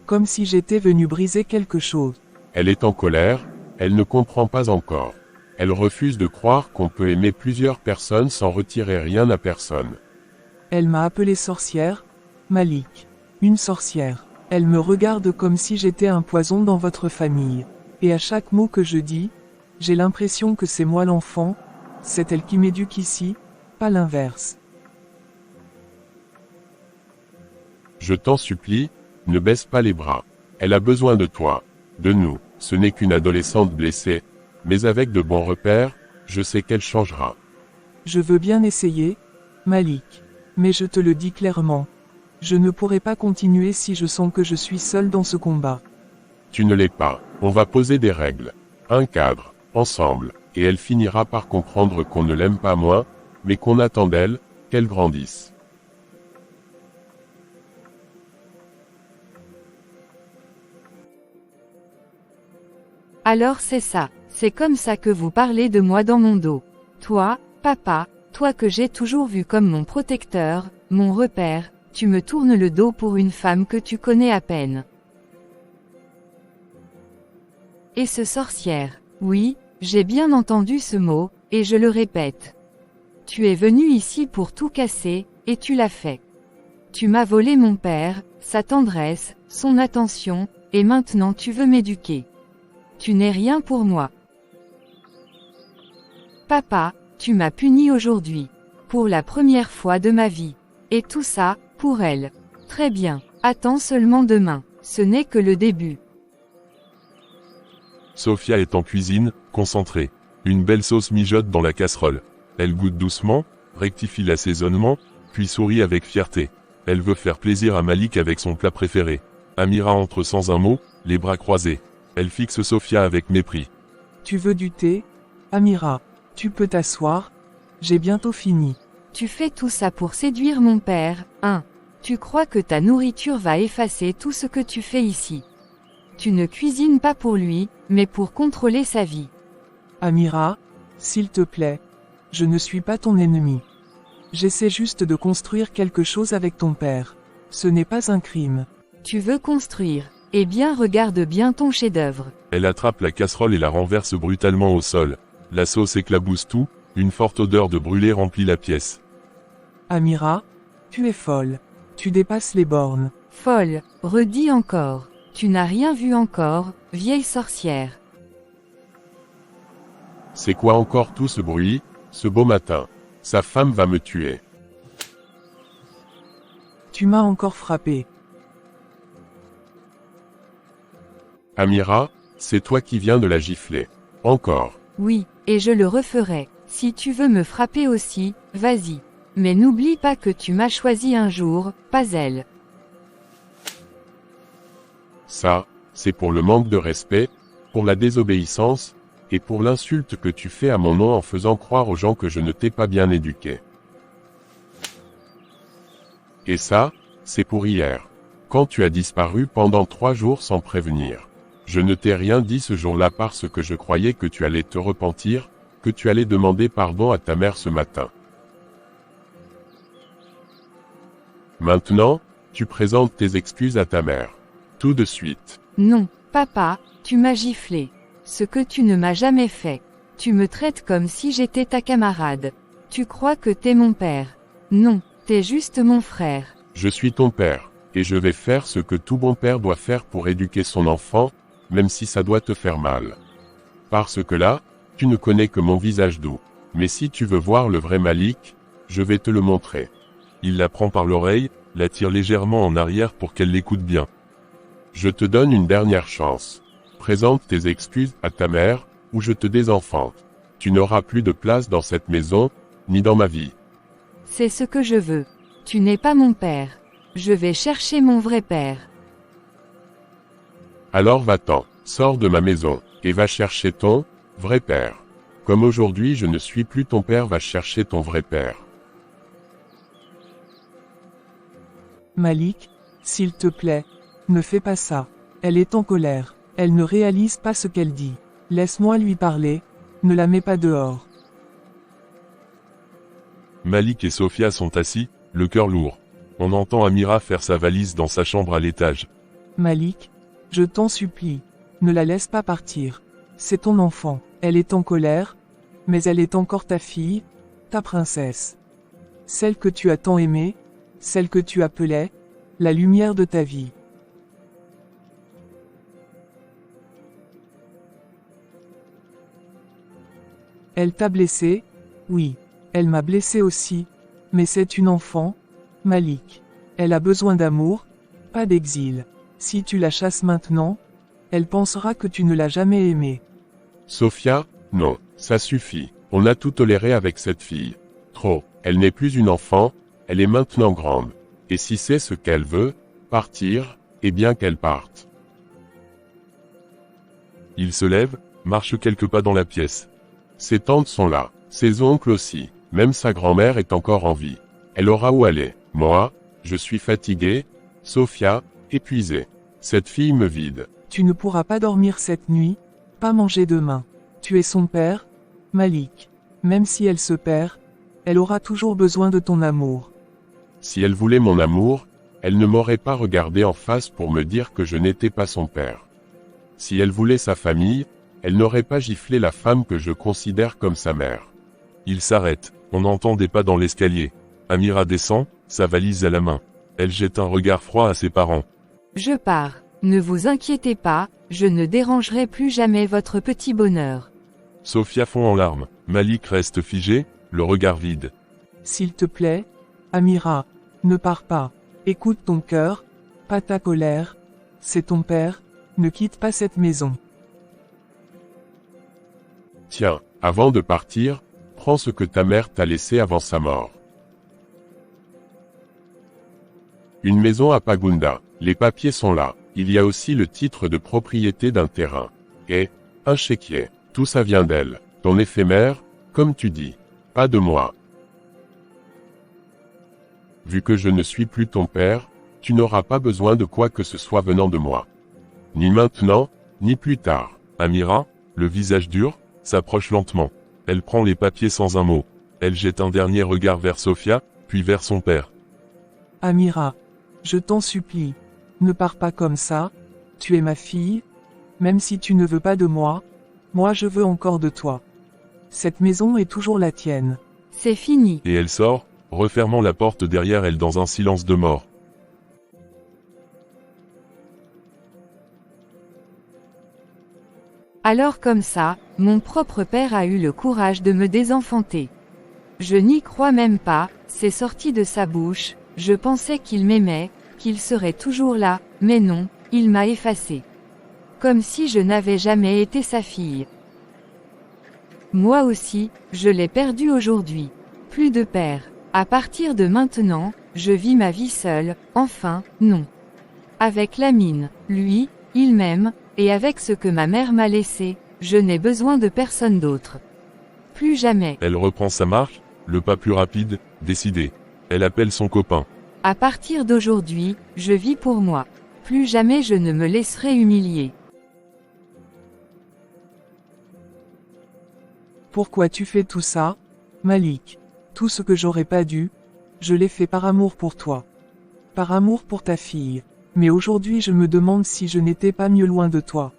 Comme si j'étais venu briser quelque chose. Elle est en colère, elle ne comprend pas encore. Elle refuse de croire qu'on peut aimer plusieurs personnes sans retirer rien à personne. Elle m'a appelée sorcière, Malik. Une sorcière. Elle me regarde comme si j'étais un poison dans votre famille. Et à chaque mot que je dis, j'ai l'impression que c'est moi l'enfant, c'est elle qui m'éduque ici, pas l'inverse. Je t'en supplie, ne baisse pas les bras. Elle a besoin de toi, de nous. Ce n'est qu'une adolescente blessée, mais avec de bons repères, je sais qu'elle changera. Je veux bien essayer, Malik. Mais je te le dis clairement. Je ne pourrai pas continuer si je sens que je suis seul dans ce combat. Tu ne l'es pas. On va poser des règles. Un cadre, ensemble, et elle finira par comprendre qu'on ne l'aime pas moins, mais qu'on attend d'elle, qu'elle grandisse. alors c'est ça. C'est comme ça que vous parlez de moi dans mon dos. Toi, papa, Toi que j'ai toujours vu comme mon protecteur, mon repère, tu me tournes le dos pour une femme que tu connais à peine. Et ce sorcière. Oui, j'ai bien entendu ce mot, et je le répète. Tu es venu ici pour tout casser, et tu l'as fait. Tu m'as volé mon père, sa tendresse, son attention, et maintenant tu veux m'éduquer. Tu n'es rien pour moi. Papa, tu m'as puni aujourd'hui. Pour la première fois de ma vie. Et tout ça, pour elle. Très bien. Attends seulement demain. Ce n'est que le début. Sophia est en cuisine, concentrée. Une belle sauce mijote dans la casserole. Elle goûte doucement, rectifie l'assaisonnement, puis sourit avec fierté. Elle veut faire plaisir à Malik avec son plat préféré. Amira entre sans un mot, les bras croisés. Elle fixe Sophia avec mépris. Tu veux du thé? Amira, tu peux t'asseoir? J'ai bientôt fini. Tu fais tout ça pour séduire mon père, hein? Tu crois que ta nourriture va effacer tout ce que tu fais ici? Tu ne cuisines pas pour lui, mais pour contrôler sa vie. Amira, s'il te plaît. Je ne suis pas ton ennemi. J'essaie juste de construire quelque chose avec ton père. Ce n'est pas un crime. Tu veux construire. Eh bien regarde bien ton chef-d'œuvre. Elle attrape la casserole et la renverse brutalement au sol. La sauce éclabousse tout, une forte odeur de brûlé remplit la pièce. Amira, tu es folle. Tu dépasses les bornes. Folle, redis encore. Tu n'as rien vu encore, vieille sorcière. C'est quoi encore tout ce bruit, ce beau matin? Sa femme va me tuer. Tu m'as encore frappé. Amira, c'est toi qui viens de la gifler. Encore. Oui, et je le referai. Si tu veux me frapper aussi, vas-y. Mais n'oublie pas que tu m'as choisi un jour, pas elle. Ça, c'est pour le manque de respect, pour la désobéissance, et pour l'insulte que tu fais à mon nom en faisant croire aux gens que je ne t'ai pas bien éduqué. Et ça, c'est pour hier. Quand tu as disparu pendant 3 jours sans prévenir. Je ne t'ai rien dit ce jour-là parce que je croyais que tu allais te repentir, que tu allais demander pardon à ta mère ce matin. Maintenant, tu présentes tes excuses à ta mère. Tout de suite. Non, papa, tu m'as giflé. Ce que tu ne m'as jamais fait. Tu me traites comme si j'étais ta camarade. Tu crois que t'es mon père. Non, t'es juste mon frère. Je suis ton père, et je vais faire ce que tout bon père doit faire pour éduquer son enfant, même si ça doit te faire mal. Parce que là, tu ne connais que mon visage doux. Mais si tu veux voir le vrai Malik, je vais te le montrer. Il la prend par l'oreille, la tire légèrement en arrière pour qu'elle l'écoute bien. Je te donne une dernière chance. Présente tes excuses à ta mère, ou je te désenfante. Tu n'auras plus de place dans cette maison, ni dans ma vie. C'est ce que je veux. Tu n'es pas mon père. Je vais chercher mon vrai père. Alors va-t'en, sors de ma maison, et va chercher ton vrai père. Comme aujourd'hui je ne suis plus ton père, va chercher ton vrai père. Malik, s'il te plaît, ne fais pas ça. Elle est en colère. Elle ne réalise pas ce qu'elle dit. Laisse-moi lui parler. Ne la mets pas dehors. Malik et Sophia sont assis, le cœur lourd. On entend Amira faire sa valise dans sa chambre à l'étage. Malik, je t'en supplie. Ne la laisse pas partir. C'est ton enfant. Elle est en colère, mais elle est encore ta fille, ta princesse. Celle que tu as tant aimée, celle que tu appelais la lumière de ta vie. Elle t'a blessé? Oui. Elle m'a blessé aussi. Mais c'est une enfant, Malik. Elle a besoin d'amour, pas d'exil. Si tu la chasses maintenant, elle pensera que tu ne l'as jamais aimée. Sophia, non, ça suffit. On a tout toléré avec cette fille. Trop. Elle n'est plus une enfant, elle est maintenant grande. Et si c'est ce qu'elle veut, partir, eh bien qu'elle parte. Il se lève, marche quelques pas dans la pièce. Ses tantes sont là, ses oncles aussi, même sa grand-mère est encore en vie. Elle aura où aller. Moi, je suis fatigué, Sophia, épuisée. Cette fille me vide. Tu ne pourras pas dormir cette nuit, pas manger demain. Tu es son père, Malik. Même si elle se perd, Elle aura toujours besoin de ton amour. Si elle voulait mon amour, elle ne m'aurait pas regardé en face pour me dire que je n'étais pas son père. Si elle voulait sa famille, elle n'aurait pas giflé la femme que je considère comme sa mère. Il s'arrête, on entend des pas dans l'escalier. Amira descend, sa valise à la main. Elle jette un regard froid à ses parents. Je pars. Ne vous inquiétez pas, je ne dérangerai plus jamais votre petit bonheur. Sophia fond en larmes. Malik reste figé, le regard vide. S'il te plaît, Amira, ne pars pas. Écoute ton cœur, pas ta colère. C'est ton père, ne quitte pas cette maison. Tiens, avant de partir, prends ce que ta mère t'a laissé avant sa mort. Une maison à Pagunda, les papiers sont là, il y a aussi le titre de propriété d'un terrain. Et, un chéquier, tout ça vient d'elle, ton éphémère, comme tu dis, pas de moi. Vu que je ne suis plus ton père, tu n'auras pas besoin de quoi que ce soit venant de moi. Ni maintenant, ni plus tard. Amira, le visage dur, s'approche lentement. Elle prend les papiers sans un mot. Elle jette un dernier regard vers Sophia, puis vers son père. Amira, je t'en supplie, ne pars pas comme ça, tu es ma fille, même si tu ne veux pas de moi je veux encore de toi. Cette maison est toujours la tienne. C'est fini. Et elle sort, refermant la porte derrière elle dans un silence de mort. Alors comme ça, mon propre père a eu le courage de me désenfanter. Je n'y crois même pas, c'est sorti de sa bouche, je pensais qu'il m'aimait, qu'il serait toujours là, mais non, il m'a effacé. Comme si je n'avais jamais été sa fille. Moi aussi, je l'ai perdu aujourd'hui. Plus de père. À partir de maintenant, je vis ma vie seule, enfin, non. Avec Lamine, lui, il m'aime, et avec ce que ma mère m'a laissé, je n'ai besoin de personne d'autre. Plus jamais. Elle reprend sa marche, le pas plus rapide, décidé. Elle appelle son copain. À partir d'aujourd'hui, je vis pour moi. Plus jamais je ne me laisserai humilier. Pourquoi tu fais tout ça, Malik? Tout ce que j'aurais pas dû, je l'ai fait par amour pour toi. Par amour pour ta fille. Mais aujourd'hui je me demande si je n'étais pas mieux loin de toi.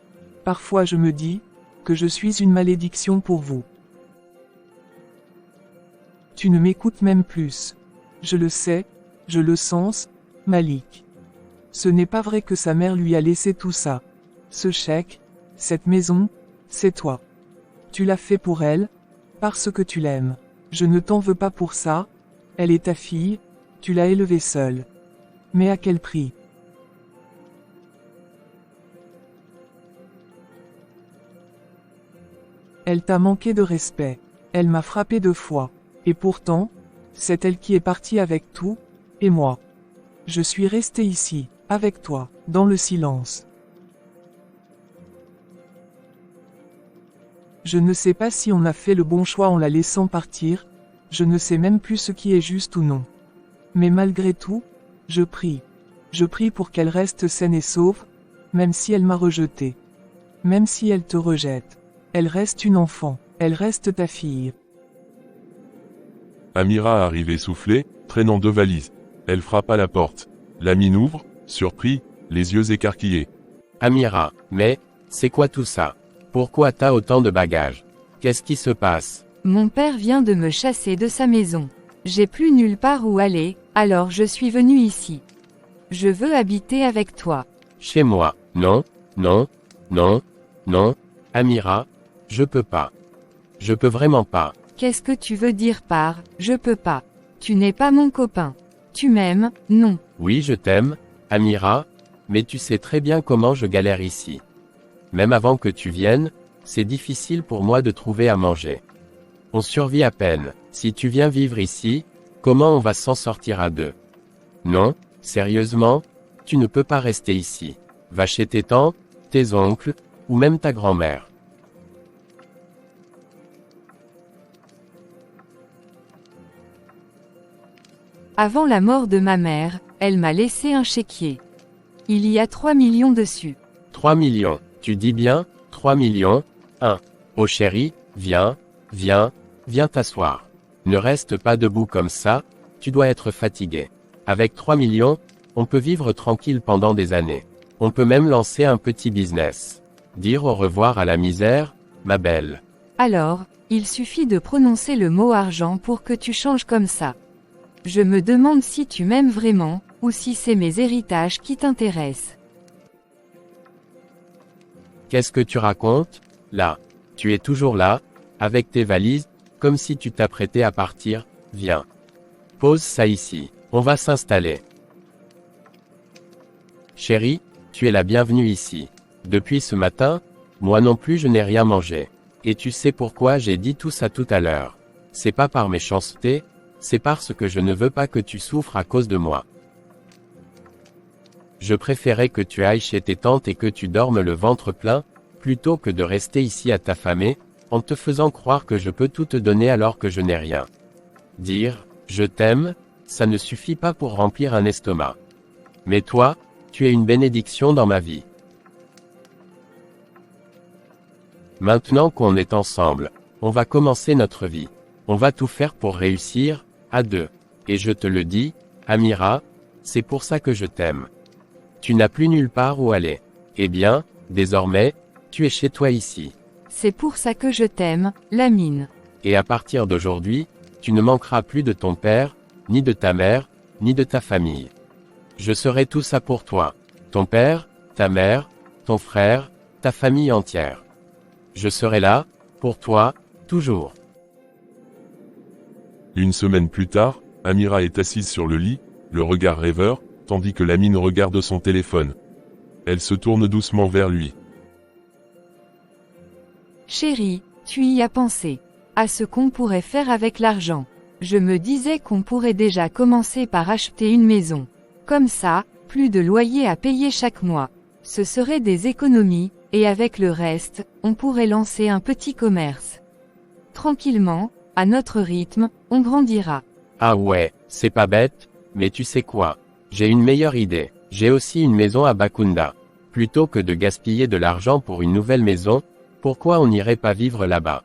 Parfois je me dis, que je suis une malédiction pour vous. Tu ne m'écoutes même plus. Je le sais, je le sens, Malik. Ce n'est pas vrai que sa mère lui a laissé tout ça. Ce chèque, cette maison, c'est toi. Tu l'as fait pour elle, parce que tu l'aimes. Je ne t'en veux pas pour ça, elle est ta fille, tu l'as élevée seule. Mais à quel prix? Elle t'a manqué de respect. Elle m'a frappé 2 fois. Et pourtant, c'est elle qui est partie avec tout, et moi. Je suis resté ici, avec toi, dans le silence. Je ne sais pas si on a fait le bon choix en la laissant partir, je ne sais même plus ce qui est juste ou non. Mais malgré tout, je prie. Je prie pour qu'elle reste saine et sauve, même si elle m'a rejeté. Même si elle te rejette. Elle reste une enfant, elle reste ta fille. Amira arrive essoufflée, traînant 2 valises. Elle frappe à la porte. Lamine ouvre, surpris, les yeux écarquillés. Amira, mais, c'est quoi tout ça? Pourquoi t'as autant de bagages? Qu'est-ce qui se passe? Mon père vient de me chasser de sa maison. J'ai plus nulle part où aller, alors je suis venu ici. Je veux habiter avec toi. Chez moi? Non, non, non, non, Amira, je peux pas. Je peux vraiment pas. Qu'est-ce que tu veux dire par « je peux pas » ? Tu n'es pas mon copain. Tu m'aimes, non. Oui, je t'aime, Amira, mais tu sais très bien comment je galère ici. Même avant que tu viennes, c'est difficile pour moi de trouver à manger. On survit à peine. Si tu viens vivre ici, comment on va s'en sortir à 2? Non, sérieusement, tu ne peux pas rester ici. Va chez tes tantes, tes oncles, ou même ta grand-mère. Avant la mort de ma mère, elle m'a laissé un chéquier. Il y a 3 millions dessus. 3 millions, tu dis bien, 3 millions, 1. Oh chérie, viens, viens, viens t'asseoir. Ne reste pas debout comme ça, tu dois être fatigué. Avec 3 millions, on peut vivre tranquille pendant des années. On peut même lancer un petit business. Dire au revoir à la misère, ma belle. Alors, il suffit de prononcer le mot argent pour que tu changes comme ça. Je me demande si tu m'aimes vraiment, ou si c'est mes héritages qui t'intéressent. Qu'est-ce que tu racontes? Là. Tu es toujours là, avec tes valises, comme si tu t'apprêtais à partir, viens. Pose ça ici, on va s'installer. Chérie, tu es la bienvenue ici. Depuis ce matin, moi non plus je n'ai rien mangé. Et tu sais pourquoi j'ai dit tout ça tout à l'heure. C'est pas par méchanceté, c'est parce que je ne veux pas que tu souffres à cause de moi. Je préférais que tu ailles chez tes tantes et que tu dormes le ventre plein, plutôt que de rester ici à t'affamer, en te faisant croire que je peux tout te donner alors que je n'ai rien. Dire « je t'aime », ça ne suffit pas pour remplir un estomac. Mais toi, tu es une bénédiction dans ma vie. Maintenant qu'on est ensemble, on va commencer notre vie. On va tout faire pour réussir, à deux. Et je te le dis, Amira, c'est pour ça que je t'aime. Tu n'as plus nulle part où aller. Eh bien, désormais, tu es chez toi ici. C'est pour ça que je t'aime, Lamine. Et à partir d'aujourd'hui, tu ne manqueras plus de ton père, ni de ta mère, ni de ta famille. Je serai tout ça pour toi. Ton père, ta mère, ton frère, ta famille entière. Je serai là, pour toi, toujours. Une semaine plus tard, Amira est assise sur le lit, le regard rêveur, tandis que Lamine regarde son téléphone. Elle se tourne doucement vers lui. Chérie, tu y as pensé. À ce qu'on pourrait faire avec l'argent. Je me disais qu'on pourrait déjà commencer par acheter une maison. Comme ça, plus de loyer à payer chaque mois. Ce serait des économies, et avec le reste, on pourrait lancer un petit commerce. Tranquillement, à notre rythme, on grandira. Ah ouais, c'est pas bête, mais tu sais quoi? J'ai une meilleure idée. J'ai aussi une maison à Bakunda. Plutôt que de gaspiller de l'argent pour une nouvelle maison, pourquoi on n'irait pas vivre là-bas?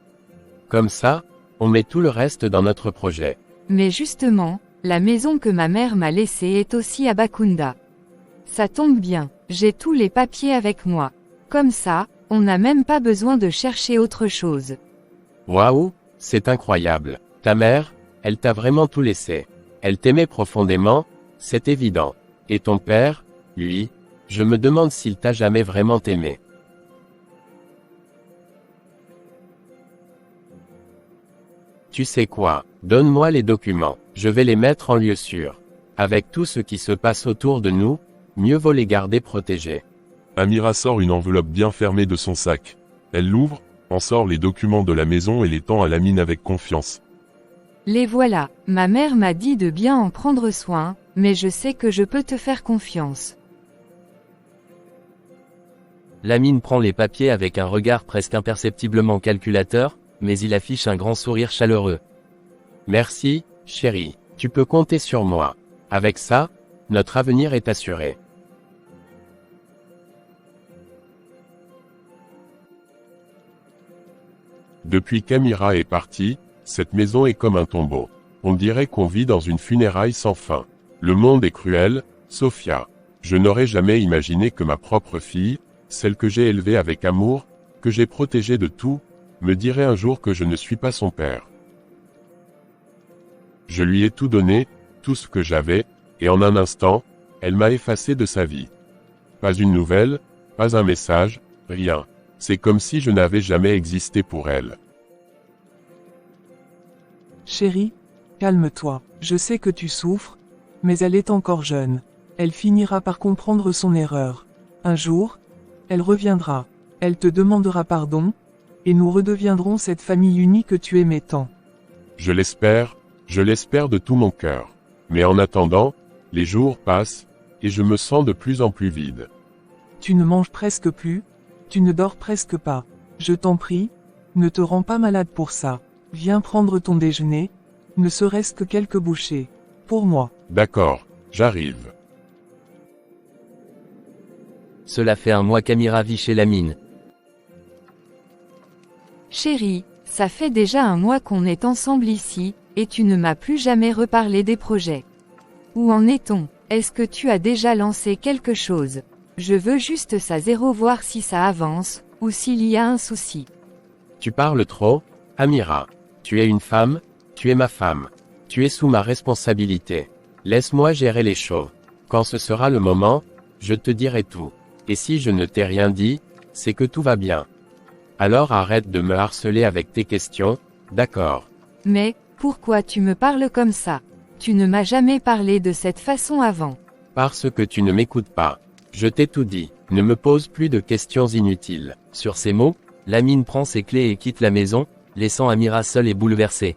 Comme ça, on met tout le reste dans notre projet. Mais justement, la maison que ma mère m'a laissée est aussi à Bakunda. Ça tombe bien, j'ai tous les papiers avec moi. Comme ça, on n'a même pas besoin de chercher autre chose. Waouh, c'est incroyable. Ta mère, elle t'a vraiment tout laissé. Elle t'aimait profondément, c'est évident. Et ton père, lui, je me demande s'il t'a jamais vraiment aimé. Tu sais quoi, donne-moi les documents, je vais les mettre en lieu sûr. Avec tout ce qui se passe autour de nous, mieux vaut les garder protégés. Amira sort une enveloppe bien fermée de son sac. Elle l'ouvre, en sort les documents de la maison et les tend à Lamine avec confiance. Les voilà, ma mère m'a dit de bien en prendre soin, mais je sais que je peux te faire confiance. Lamine prend les papiers avec un regard presque imperceptiblement calculateur, mais il affiche un grand sourire chaleureux. Merci, chérie, tu peux compter sur moi. Avec ça, notre avenir est assuré. Depuis qu'Amira est partie, cette maison est comme un tombeau. On dirait qu'on vit dans une funéraille sans fin. Le monde est cruel, Sophia. Je n'aurais jamais imaginé que ma propre fille, celle que j'ai élevée avec amour, que j'ai protégée de tout, me dirait un jour que je ne suis pas son père. Je lui ai tout donné, tout ce que j'avais, et en un instant, elle m'a effacé de sa vie. Pas une nouvelle, pas un message, rien. C'est comme si je n'avais jamais existé pour elle. Chérie, calme-toi. Je sais que tu souffres, mais elle est encore jeune. Elle finira par comprendre son erreur. Un jour, elle reviendra. Elle te demandera pardon, et nous redeviendrons cette famille unie que tu aimais tant. Je l'espère de tout mon cœur. Mais en attendant, les jours passent, et je me sens de plus en plus vide. Tu ne manges presque plus, tu ne dors presque pas. Je t'en prie, ne te rends pas malade pour ça. Viens prendre ton déjeuner, ne serait-ce que quelques bouchées. Pour moi. D'accord, j'arrive. Cela fait un mois qu'Amira vit chez Lamine. Chérie, ça fait déjà un mois qu'on est ensemble ici, et tu ne m'as plus jamais reparlé des projets. Où en est-on? Est-ce que tu as déjà lancé quelque chose? Je veux juste ça voir si ça avance, ou s'il y a un souci. Tu parles trop, Amira. Tu es une femme, tu es ma femme. Tu es sous ma responsabilité. Laisse-moi gérer les choses. Quand ce sera le moment, je te dirai tout. Et si je ne t'ai rien dit, c'est que tout va bien. Alors arrête de me harceler avec tes questions, d'accord? Mais, pourquoi tu me parles comme ça? Tu ne m'as jamais parlé de cette façon avant. Parce que tu ne m'écoutes pas. Je t'ai tout dit. Ne me pose plus de questions inutiles. Sur ces mots, Lamine prend ses clés et quitte la maison, laissant Amira seule et bouleversée.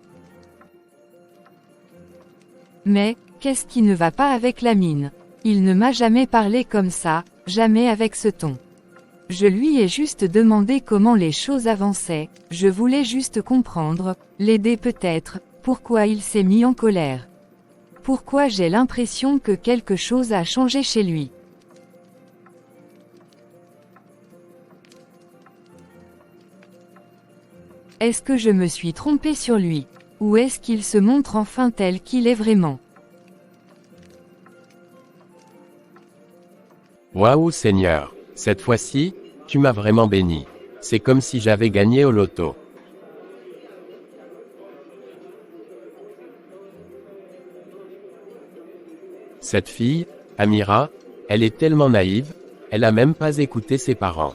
Mais, qu'est-ce qui ne va pas avec Lamine? Il ne m'a jamais parlé comme ça, jamais avec ce ton. Je lui ai juste demandé comment les choses avançaient, je voulais juste comprendre, l'aider peut-être, pourquoi il s'est mis en colère. Pourquoi j'ai l'impression que quelque chose a changé chez lui. Est-ce que je me suis trompée sur lui? Ou est-ce qu'il se montre enfin tel qu'il est vraiment? Waouh Seigneur, cette fois-ci, tu m'as vraiment béni. C'est comme si j'avais gagné au loto. Cette fille, Amira, elle est tellement naïve, elle a même pas écouté ses parents.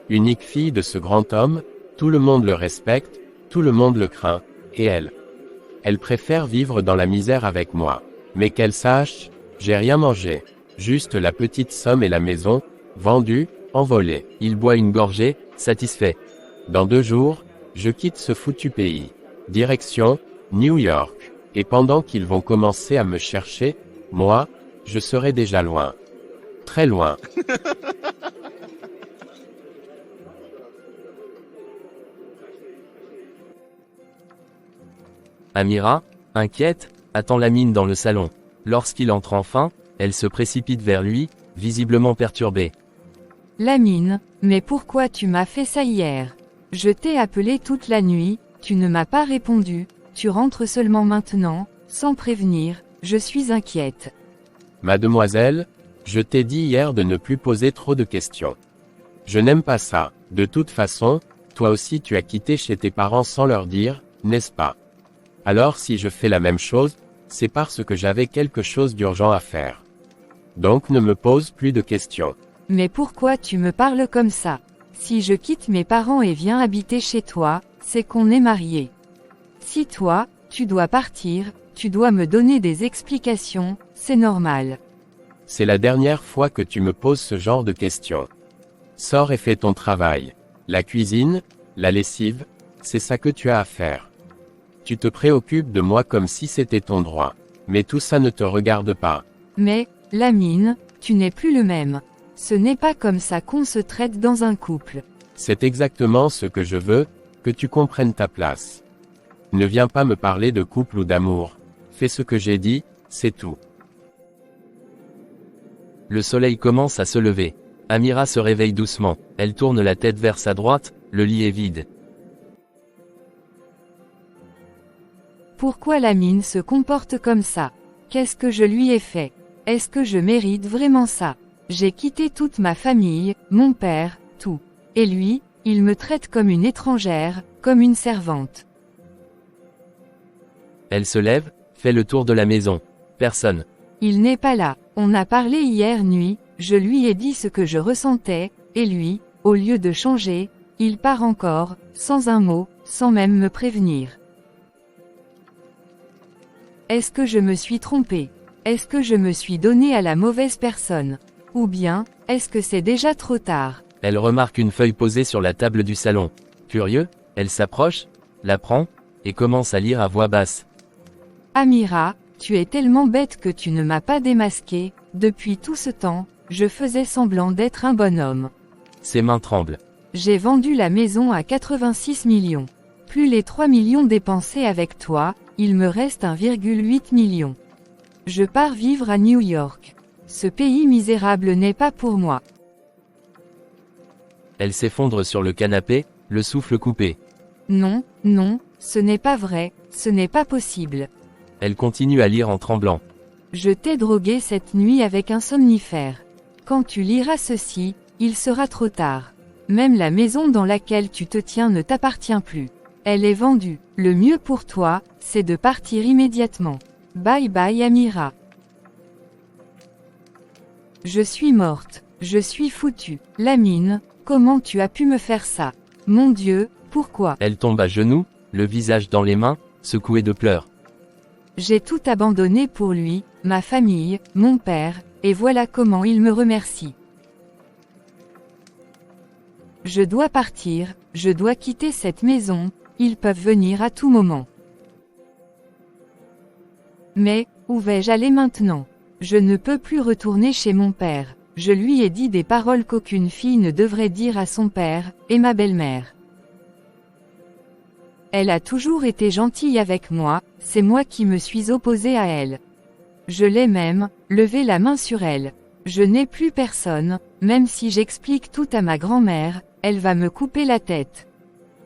Unique fille de ce grand homme, tout le monde le respecte, tout le monde le craint, et elle préfère vivre dans la misère avec moi. Mais qu'elle sache, j'ai rien mangé. Juste la petite somme et la maison, vendue, envolée. Il boit une gorgée, satisfait. Dans 2 jours, je quitte ce foutu pays. Direction, New York. Et pendant qu'ils vont commencer à me chercher, moi, je serai déjà loin. Très loin. Amira, inquiète, attend Lamine dans le salon. Lorsqu'il entre enfin, elle se précipite vers lui, visiblement perturbée. Lamine, mais pourquoi tu m'as fait ça hier? Je t'ai appelé toute la nuit, tu ne m'as pas répondu, tu rentres seulement maintenant, sans prévenir, je suis inquiète. Mademoiselle, je t'ai dit hier de ne plus poser trop de questions. Je n'aime pas ça. De toute façon, toi aussi tu as quitté chez tes parents sans leur dire, n'est-ce pas? Alors si je fais la même chose, c'est parce que j'avais quelque chose d'urgent à faire. Donc ne me pose plus de questions. Mais pourquoi tu me parles comme ça? Si je quitte mes parents et viens habiter chez toi, c'est qu'on est mariés. Si toi, tu dois partir, tu dois me donner des explications, c'est normal. C'est la dernière fois que tu me poses ce genre de questions. Sors et fais ton travail. La cuisine, la lessive, c'est ça que tu as à faire. Tu te préoccupes de moi comme si c'était ton droit. Mais tout ça ne te regarde pas. Mais, Lamine, tu n'es plus le même. Ce n'est pas comme ça qu'on se traite dans un couple. C'est exactement ce que je veux, que tu comprennes ta place. Ne viens pas me parler de couple ou d'amour. Fais ce que j'ai dit, c'est tout. Le soleil commence à se lever. Amira se réveille doucement. Elle tourne la tête vers sa droite, le lit est vide. Pourquoi Lamine se comporte comme ça? Qu'est-ce que je lui ai fait? Est-ce que je mérite vraiment ça? J'ai quitté toute ma famille, mon père, tout. Et lui, il me traite comme une étrangère, comme une servante. Elle se lève, fait le tour de la maison. Personne. Il n'est pas là. On a parlé hier nuit, je lui ai dit ce que je ressentais, et lui, au lieu de changer, il part encore, sans un mot, sans même me prévenir. Est-ce que je me suis trompée? Est-ce que je me suis donnée à la mauvaise personne? Ou bien, est-ce que c'est déjà trop tard? Elle remarque une feuille posée sur la table du salon. Curieux, elle s'approche, la prend, et commence à lire à voix basse. Amira, tu es tellement bête que tu ne m'as pas démasqué, depuis tout ce temps, je faisais semblant d'être un bonhomme. Ses mains tremblent. J'ai vendu la maison à 86 millions. Plus les 3 millions dépensés avec toi, il me reste 1,8 million. Je pars vivre à New York. Ce pays misérable n'est pas pour moi. Elle s'effondre sur le canapé, le souffle coupé. Non, non, Ce n'est pas vrai, ce n'est pas possible. Elle continue à lire en tremblant. Je t'ai drogué cette nuit avec un somnifère. Quand tu liras ceci, il sera trop tard. Même la maison dans laquelle tu te tiens ne t'appartient plus. Elle est vendue. Le mieux pour toi, c'est de partir immédiatement. Bye bye Amira. Je suis morte. Je suis foutue. Lamine, comment tu as pu me faire ça? Mon Dieu, pourquoi? Elle tombe à genoux, le visage dans les mains, secouée de pleurs. J'ai tout abandonné pour lui, ma famille, mon père, et voilà comment il me remercie. Je dois partir, je dois quitter cette maison, ils peuvent venir à tout moment. Mais, où vais-je aller maintenant? Je ne peux plus retourner chez mon père. Je lui ai dit des paroles qu'aucune fille ne devrait dire à son père, et ma belle-mère. Elle a toujours été gentille avec moi, c'est moi qui me suis opposée à elle. Je l'ai même, levé la main sur elle. Je n'ai plus personne, même si j'explique tout à ma grand-mère, elle va me couper la tête.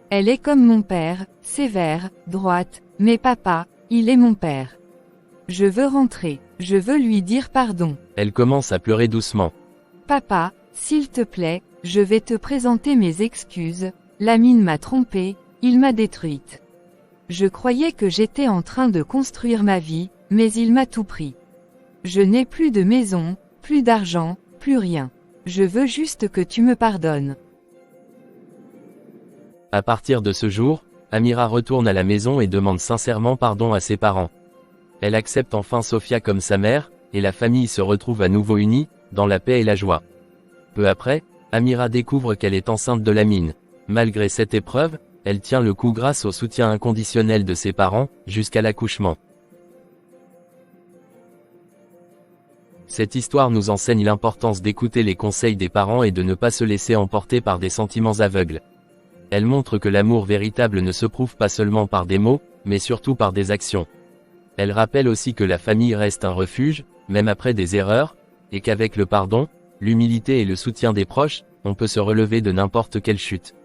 Elle est comme mon père, sévère, droite, mais papa, il est mon père. Je veux rentrer, je veux lui dire pardon. Elle commence à pleurer doucement. Papa, s'il te plaît, je vais te présenter mes excuses, Lamine m'a trompée, il m'a détruite. Je croyais que j'étais en train de construire ma vie, mais il m'a tout pris. Je n'ai plus de maison, plus d'argent, plus rien. Je veux juste que tu me pardonnes. À partir de ce jour, Amira retourne à la maison et demande sincèrement pardon à ses parents. Elle accepte enfin Sofia comme sa mère, et la famille se retrouve à nouveau unie, dans la paix et la joie. Peu après, Amira découvre qu'elle est enceinte de Lamine. Malgré cette épreuve, elle tient le coup grâce au soutien inconditionnel de ses parents, jusqu'à l'accouchement. Cette histoire nous enseigne l'importance d'écouter les conseils des parents et de ne pas se laisser emporter par des sentiments aveugles. Elle montre que l'amour véritable ne se prouve pas seulement par des mots, mais surtout par des actions. Elle rappelle aussi que la famille reste un refuge, même après des erreurs, et qu'avec le pardon, l'humilité et le soutien des proches, on peut se relever de n'importe quelle chute.